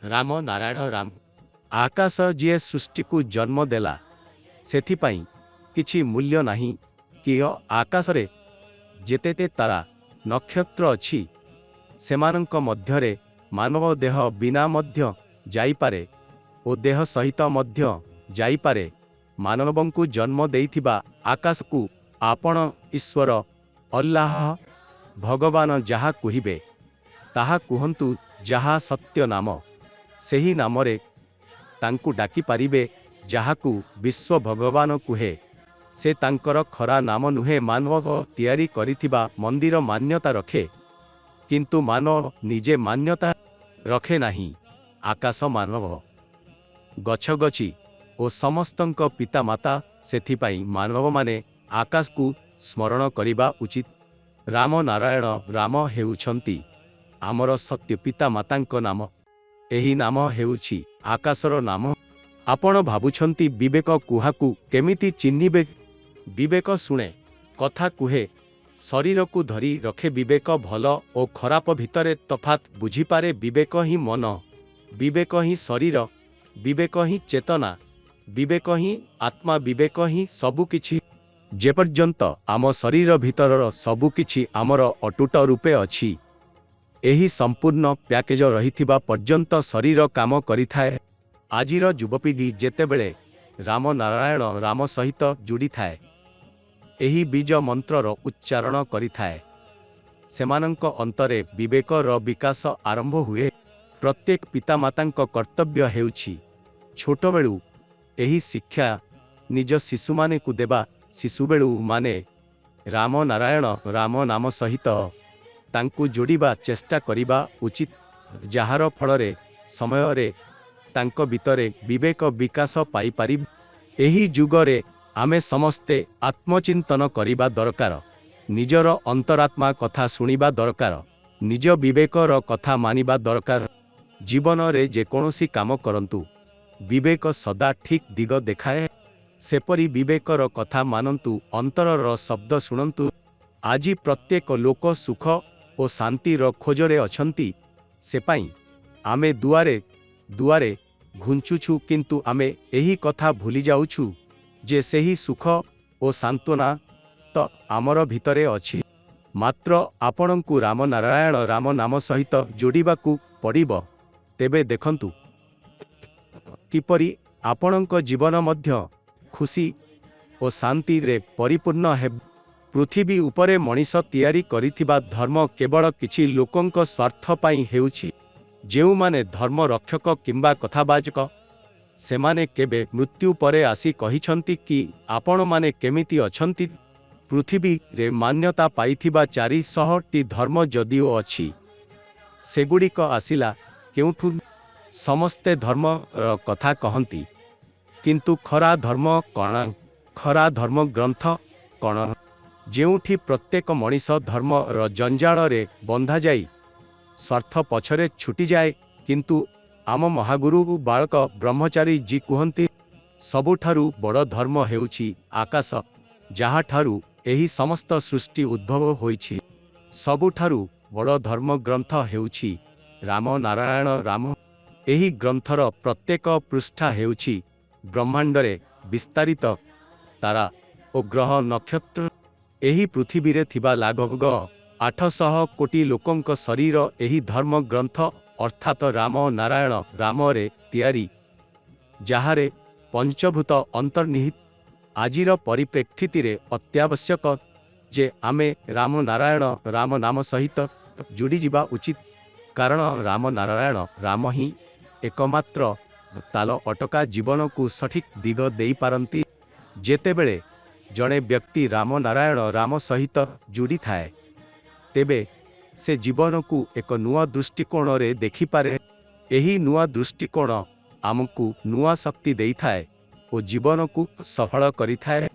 राम नारायण राम आकाश जी सृष्टि को जन्म देला सेथिपाई किछि मूल्य नाही कि आकाश रे जेतेते तारा नक्षत्र अछि सेमानंक मध्यरे मानव देह बिना मध्य जाइपारे ओ देह सहित मध्य जाइपारे मानवंकु जन्म देइथिबा आकाश को आपण ईश्वर अल्लाह भगवान जहा कहिबे ताहा कुहंतु जहा सत्य नाम सेही नामरे तांकु डाकी पारिबे जाहाकु विश्व भगवान कुहे से तांकर खरा नाम नुहे मानव तियारी करिथिबा मंदिर मान्यता रखे किंतु मानव निजे मान्यता रखे नाही। आकाश मानव गछगछि ओ समस्तंक पिता माता सेथिपाई मानव माने आकाश को स्मरण करिबा उचित। राम नारायण राम हेउछंती आमर सत्य पिता मातांक नाम एही नाम हेउछि आकाशर नाम। आपण भाबुछंती विवेक कुहाकू केमिति चिन्हिबे विवेक शुणे कथा कुहे शरीर को धरी रखे विवेक भल ओ खराप भितरे तफात बुझिपारे विवेक ही मन विवेक ही शरीर विवेक ही चेतना विवेक ही आत्मा विवेक ही सबुकिछि जेपर्यंत आम शरीर भितरर सबुकिछि आमर अटूट रूपे अछि एही संपूर्ण पैकेज रहिथिबा पर्यंत शरीर काम करिथाए। आजिर युवपीढ़ी जेतेबेले राम नारायण राम सहित जोड़ी थाए एही बीज मंत्रर उच्चारण करिथाए सेमानंक अंतरे विवेकर विकास आरंभ हुए। प्रत्येक पितामातांक कर्तव्य हेउछि छोट बेलू एही शिक्षा निज शिशु माने को देबा शिशुबेलू माने राम नारायण राम नाम सहित तांकु जोड़िबा चेष्टा करिबा उचित जहार फलरे समयरे तांको भितरे विवेक विकास पाई पारि। एही जुगरे आमे समस्ते आत्मचिंतन करिबा दरकार निजर अंतरात्मा कथा सुनिबा दरकार निज विवेकर कथा मानिबा दरकार। जीवन रे जेकोसी काम करंतु विवेक सदा ठीक दिग देखाए सेपरी विवेकर कथा मानंतु अंतरर शब्द शुणंतु। आज प्रत्येक लोक सुख और शांतिर खोजरे अछंती सेपाई आमे दुआरे दुआरे घुंचुछु किंतु आमे एही कथा भूली जाउछु जे सेही सुख और सांत्वना तो आमर भितरे अछि मात्र आपणंकु राम नारायण राम नाम सहित जोड़िबाकू पड़िबो। तेबे देखंतु किपरि आपणंक जीवन मध्य खुशी और शांति रे परिपूर्ण हे। पृथ्वी उपरे मनीष तैयारी करिथिबा धर्म केवल किछि लोकंक स्वार्थ पाई हेउछि। जेउ माने धर्म रक्षक किंबा कथाबाचक सेमाने केबे मृत्यु परे आसी कहिछंती कि आपण माने केमिति अछंती। पृथ्वी रे मान्यता पाइथिबा 400 टी धर्म जदिओ अछि सेगुड़िक आसिला केउठु समस्ते धर्म कथा कहंती किंतु खरा धर्म कण खरा धर्म ग्रंथ कण जेउठी प्रत्येक मनीष धर्म जंजाल रे बंधा जाई स्वार्थ पछरे छुटी जाए किंतु आम महागुरु बालक ब्रह्मचारी जी कहती सबुठारु बड़ धर्म हेउछि आकाश जहाठारु एही समस्त सृष्टि उद्भव होइछि। सबुठारु बड़ धर्म ग्रंथ हेउछि राम नारायण राम। एही ग्रंथर प्रत्येक पृष्ठा हेउछि ब्रह्मांडरे विस्तारित तारा ओ ग्रह नक्षत्र। एही पृथ्वी रे थिबा लगभग 800 कोटी लोकंक शरीर एही धर्म ग्रंथ अर्थात राम नारायण राम रे तियारी जहारे पंचभूत अंतर्निहित। आजिर परिप्रेक्षित रे अत्यावश्यक जे आमे राम नारायण राम नाम सहित जोड़ी जिबा उचित कारण राम नारायण राम ही एकमात्र ताल अटका जीवन को सठिक दिग देई पारंती। जेतेबेले जड़े व्यक्ति राम नारायण राम सहित जोड़ी थाए तेबे से जीवन को एक नुआ दृष्टिकोण रे देखि पारे। एही नुआ दृष्टिकोण आमको नुआ शक्ति देई थाए और जीवन को सफल करि थाए।